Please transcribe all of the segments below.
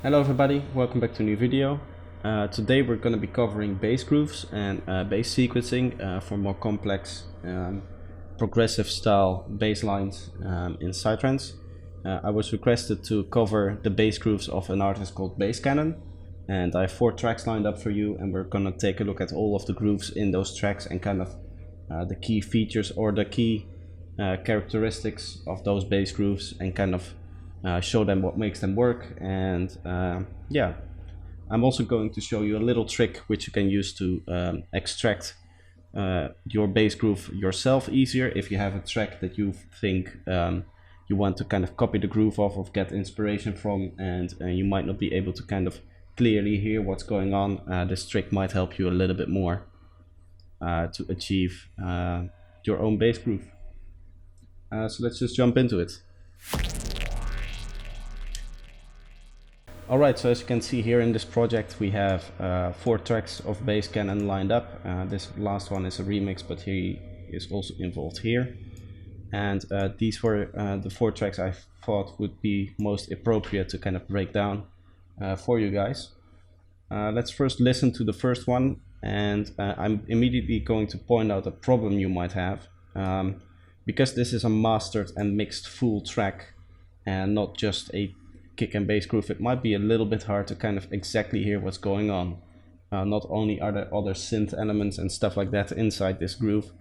Hello everybody, welcome back to a new video. Today we're going to be covering bass grooves and bass sequencing for more complex progressive style bass lines in Psytrance. I was requested to cover the bass grooves of an artist called Basscannon, and I have 4 tracks lined up for you, and we're going to take a look at all of the grooves in those tracks and kind of the key features or the key characteristics of those bass grooves and kind of show them what makes them work. And yeah, I'm also going to show you a little trick which you can use to extract your bass groove yourself easier if you have a track that you think you want to kind of copy the groove off or get inspiration from, and you might not be able to kind of clearly hear what's going on. This trick might help you a little bit more to achieve your own bass groove. So let's just jump into it. Alright, so as you can see here in this project we have 4 tracks of Basscannon lined up. This last one is a remix, but he is also involved here. And these were the 4 tracks I thought would be most appropriate to kind of break down for you guys. Let's first listen to the first one, and I'm immediately going to point out a problem you might have. Because this is a mastered and mixed full track and not just a kick and bass groove, it might be a little bit hard to kind of exactly hear what's going on. Not only are there other synth elements and stuff like that inside this groove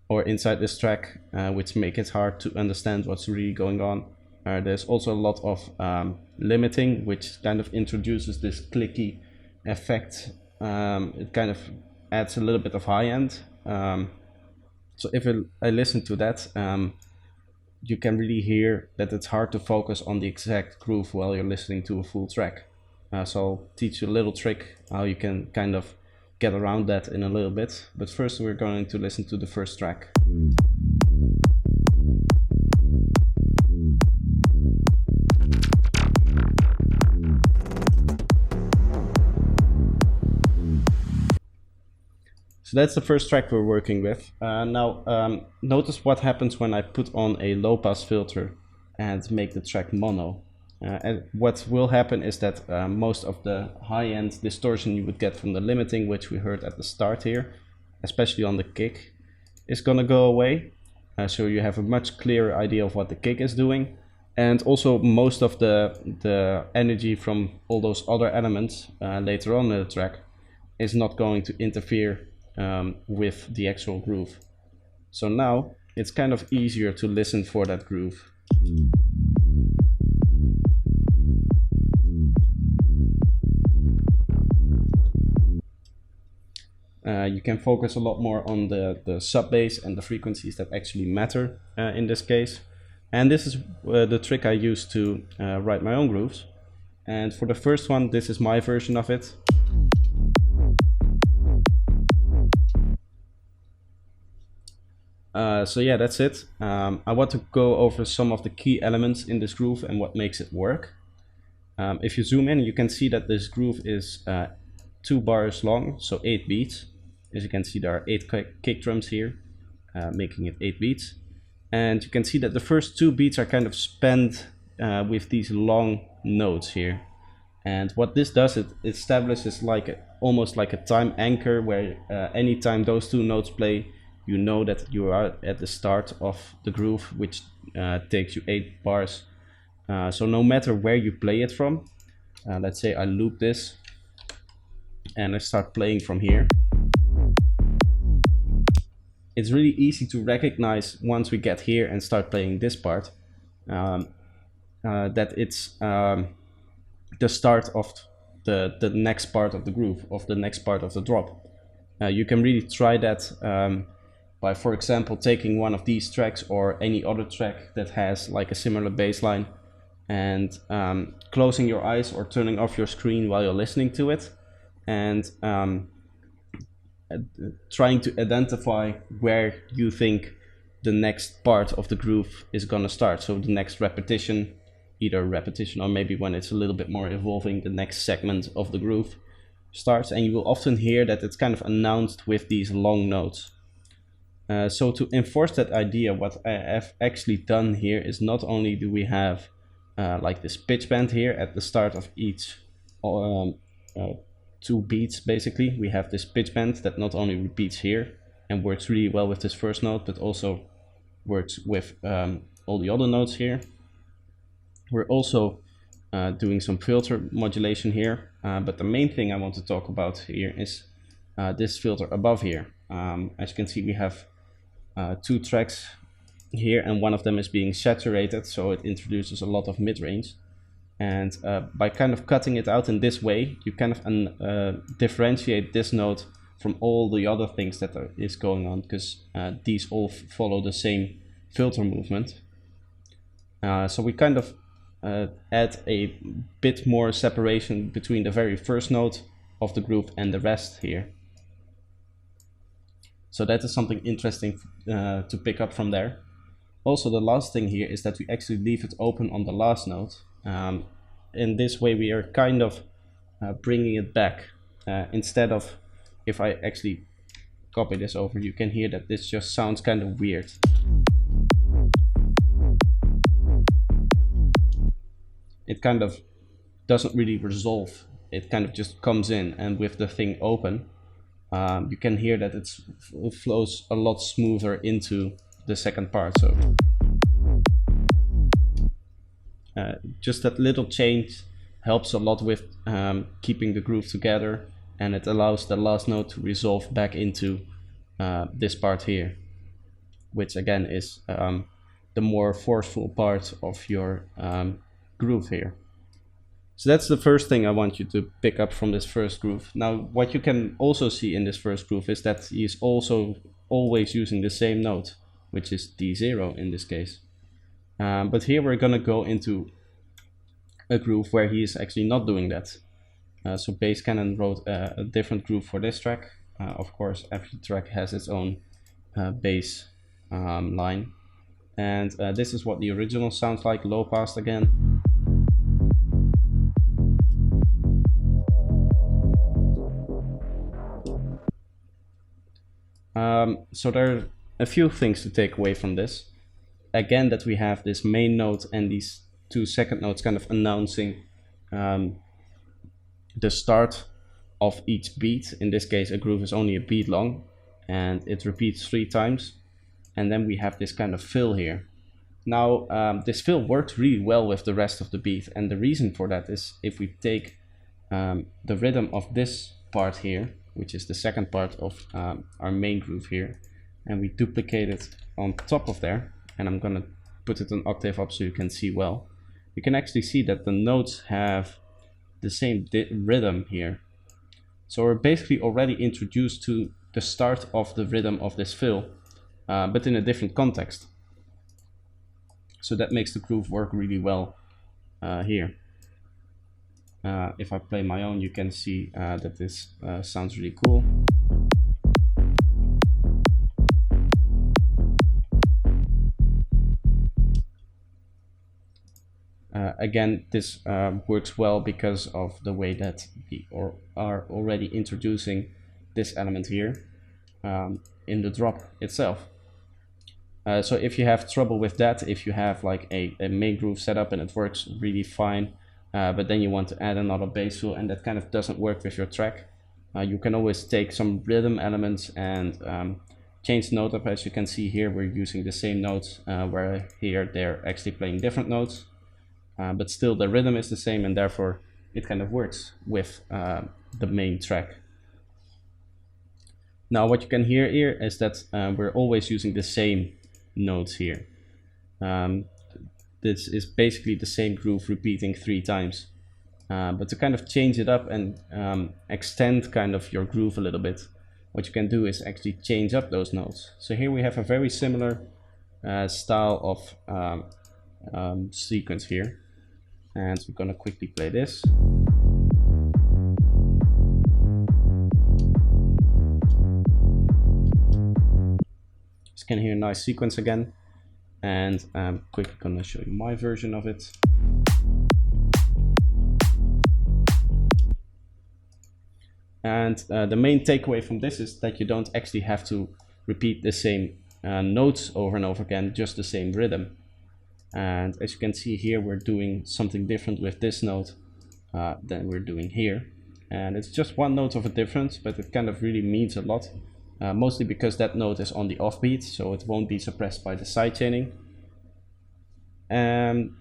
or inside this track, which make it hard to understand what's really going on. There's also a lot of limiting, which kind of introduces this clicky effect. It kind of adds a little bit of high end. So if I listen to that, you can really hear that it's hard to focus on the exact groove while you're listening to a full track. So I'll teach you a little trick how you can kind of get around that in a little bit. But first we're going to listen to the first track. So that's the first track we're working with. Now notice what happens when I put on a low pass filter and make the track mono. And what will happen is that most of the high-end distortion you would get from the limiting, which we heard at the start here, especially on the kick, is gonna go away. So you have a much clearer idea of what the kick is doing. And also most of the energy from all those other elements later on in the track is not going to interfere with the actual groove. So now it's kind of easier to listen for that groove. You can focus a lot more on the sub bass and the frequencies that actually matter in this case. And this is the trick I use to write my own grooves. And for the first one, this is my version of it. So yeah, that's it. I want to go over some of the key elements in this groove and what makes it work. If you zoom in, you can see that this groove is 2 bars long, so 8 beats. As you can see, there are 8 kick drums here, making it 8 beats. And you can see that the first 2 beats are kind of spent with these long notes here. And what this does, it establishes almost like a time anchor, where anytime those 2 notes play, you know that you are at the start of the groove, which takes you 8 bars. So no matter where you play it from, let's say I loop this and I start playing from here. It's really easy to recognize once we get here and start playing this part, that it's the start of the next part of the groove, of the next part of the drop. You can really try that by, for example, taking one of these tracks or any other track that has like a similar bass line and closing your eyes or turning off your screen while you're listening to it, and trying to identify where you think the next part of the groove is gonna start. So the next repetition, either repetition or maybe when it's a little bit more evolving, the next segment of the groove starts, and you will often hear that it's kind of announced with these long notes. So to enforce that idea, what I have actually done here is not only do we have like this pitch bend here at the start of each 2 beats. Basically we have this pitch bend that not only repeats here and works really well with this first note, but also works with all the other notes here. We're also doing some filter modulation here, but the main thing I want to talk about here is this filter above here. As you can see, we have 2 tracks here, and one of them is being saturated, so it introduces a lot of mid-range. And by kind of cutting it out in this way, you kind of differentiate this note from all the other things that is going on, because these all follow the same filter movement. So we kind of add a bit more separation between the very first note of the groove and the rest here. So that is something interesting to pick up from there. Also, the last thing here is that we actually leave it open on the last note. In this way we are kind of bringing it back. Instead of, if I actually copy this over, you can hear that this just sounds kind of weird. It kind of doesn't really resolve. It kind of just comes in, and with the thing open, you can hear that it flows a lot smoother into the second part. So just that little change helps a lot with keeping the groove together, and it allows the last note to resolve back into this part here, which again is the more forceful part of your groove here. So that's the first thing I want you to pick up from this first groove. Now, what you can also see in this first groove is that he is also always using the same note, which is D0 in this case. But here we're gonna go into a groove where he is actually not doing that. So Basscannon wrote a different groove for this track. Of course, every track has its own bass line. And this is what the original sounds like, low passed again. So there are a few things to take away from this. Again, that we have this main note and these 2 second notes kind of announcing the start of each beat. In this case, a groove is only a beat long and it repeats 3 times. And then we have this kind of fill here. Now, this fill works really well with the rest of the beat. And the reason for that is if we take the rhythm of this part here, which is the second part of our main groove here, and we duplicate it on top of there, and I'm gonna put it an octave up so you can see well, you can actually see that the notes have the same rhythm here. So we're basically already introduced to the start of the rhythm of this fill, but in a different context. So that makes the groove work really well here. If I play my own, you can see that this sounds really cool. Again, this works well because of the way that we are already introducing this element here in the drop itself. So if you have trouble with that, if you have like a main groove set up and it works really fine, but then you want to add another bass fill and that kind of doesn't work with your track, you can always take some rhythm elements and change the note up. As you can see here, we're using the same notes, where here they're actually playing different notes, but still the rhythm is the same, and therefore it kind of works with the main track. Now what you can hear here is that we're always using the same notes here. This is basically the same groove repeating 3 times. But to kind of change it up and extend kind of your groove a little bit, what you can do is actually change up those notes. So here we have a very similar style of sequence here. And we're gonna quickly play this. Just can hear a nice sequence again. And I'm quickly gonna show you my version of it. And the main takeaway from this is that you don't actually have to repeat the same notes over and over again, just the same rhythm. And as you can see here, we're doing something different with this note than we're doing here. And it's just one note of a difference, but it kind of really means a lot. Mostly because that note is on the offbeat, so it won't be suppressed by the sidechaining. And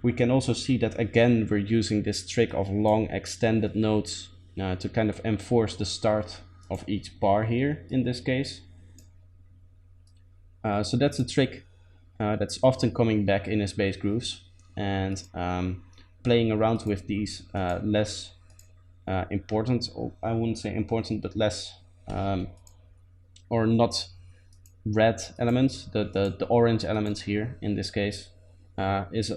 we can also see that again we're using this trick of long extended notes to kind of enforce the start of each bar here in this case. So that's a trick that's often coming back in his bass grooves, and playing around with these less important, or I wouldn't say important, but less or not red elements, the orange elements here in this case, is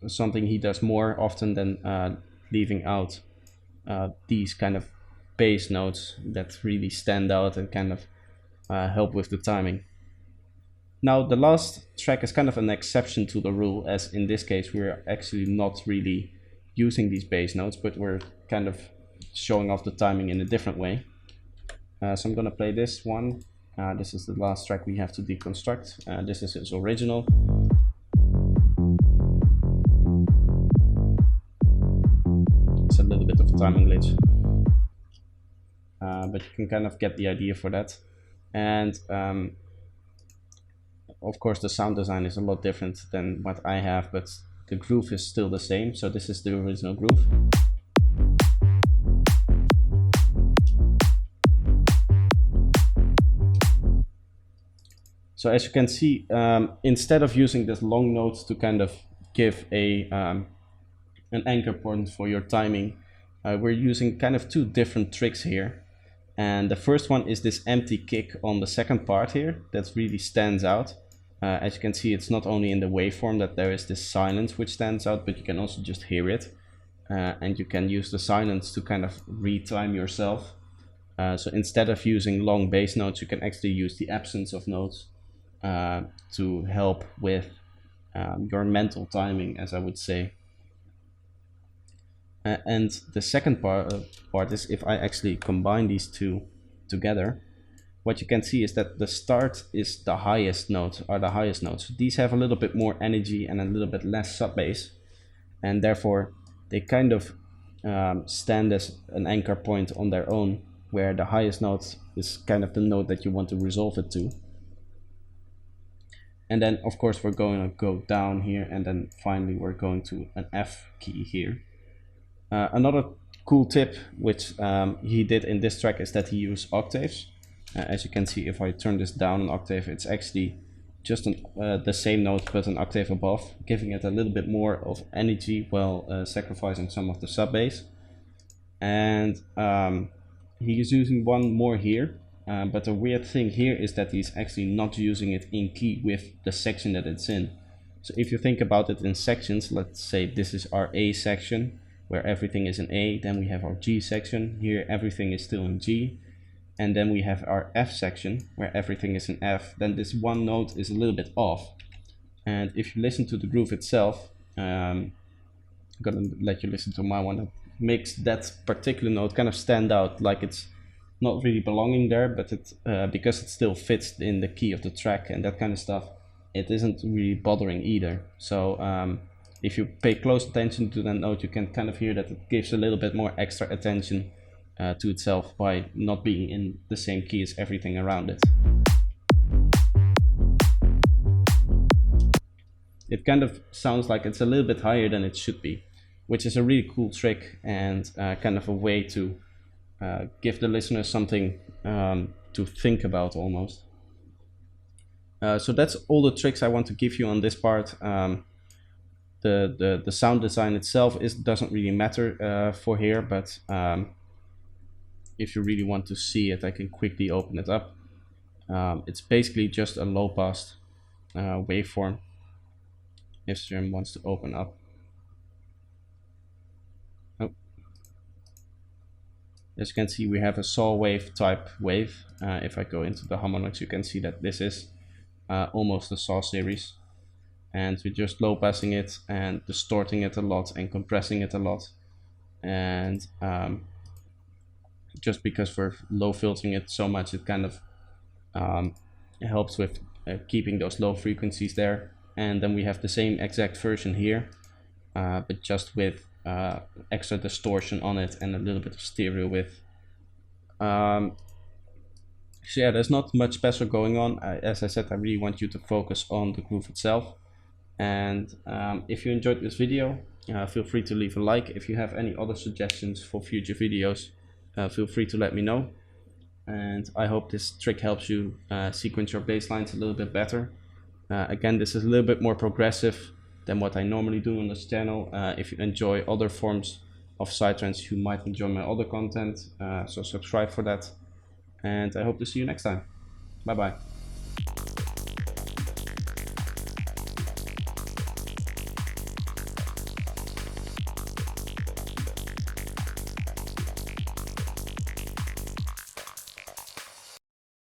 something he does more often than leaving out these kind of bass notes that really stand out and kind of help with the timing. Now the last track is kind of an exception to the rule, as in this case we're actually not really using these bass notes, but we're kind of showing off the timing in a different way. So I'm gonna play this one. This is the last track we have to deconstruct. This is his original. It's a little bit of a timing glitch, but you can kind of get the idea for that. And of course the sound design is a lot different than what I have, but the groove is still the same. So this is the original groove. So as you can see, instead of using this long notes to kind of give an anchor point for your timing, we're using kind of two different tricks here. And the first one is this empty kick on the second part here that really stands out. As you can see, it's not only in the waveform that there is this silence which stands out, but you can also just hear it. And you can use the silence to kind of retime yourself. So instead of using long bass notes, you can actually use the absence of notes to help with your mental timing, as I would say. And the second part is if I actually combine these two together, what you can see is that the start is the highest note, are the highest notes. These have a little bit more energy and a little bit less sub bass, and therefore they kind of stand as an anchor point on their own, where the highest note is kind of the note that you want to resolve it to. And then of course we're going to go down here, and then finally we're going to an F key here. Another cool tip which he did in this track is that he used octaves. As you can see, if I turn this down an octave, it's actually just the same note but an octave above, giving it a little bit more of energy while sacrificing some of the sub bass. And he is using one more here, but the weird thing here is that he's actually not using it in key with the section that it's in. So if you think about it in sections, let's say this is our A section where everything is in A, then we have our G section, here everything is still in G, and then we have our F section where everything is in F. Then this one note is a little bit off, and if you listen to the groove itself, I'm gonna let you listen to my one, that makes that particular note kind of stand out, like it's not really belonging there, but it because it still fits in the key of the track and that kind of stuff, it isn't really bothering either. So if you pay close attention to that note, you can kind of hear that it gives a little bit more extra attention to itself by not being in the same key as everything around it. It kind of sounds like it's a little bit higher than it should be, which is a really cool trick and kind of a way to give the listener something to think about almost. So that's all the tricks I want to give you on this part. The sound design itself doesn't really matter for here, but if you really want to see it, I can quickly open it up. It's basically just a low pass waveform. If Stream wants to open up. Oh. As you can see, we have a saw wave type wave. If I go into the harmonics, you can see that this is almost a saw series. And we're just low passing it and distorting it a lot and compressing it a lot. And just because we're low filtering it so much, it kind of helps with keeping those low frequencies there. and then we have the same exact version here, but just with extra distortion on it and a little bit of stereo width. So yeah, there's not much special going on. As I said, I really want you to focus on the groove itself. And if you enjoyed this video, feel free to leave a like. If you have any other suggestions for future videos, feel free to let me know. And I hope this trick helps you sequence your bass lines a little bit better. Again, this is a little bit more progressive than what I normally do on this channel. If you enjoy other forms of Psytrance, you might enjoy my other content, so subscribe for that. And I hope to see you next time. Bye bye.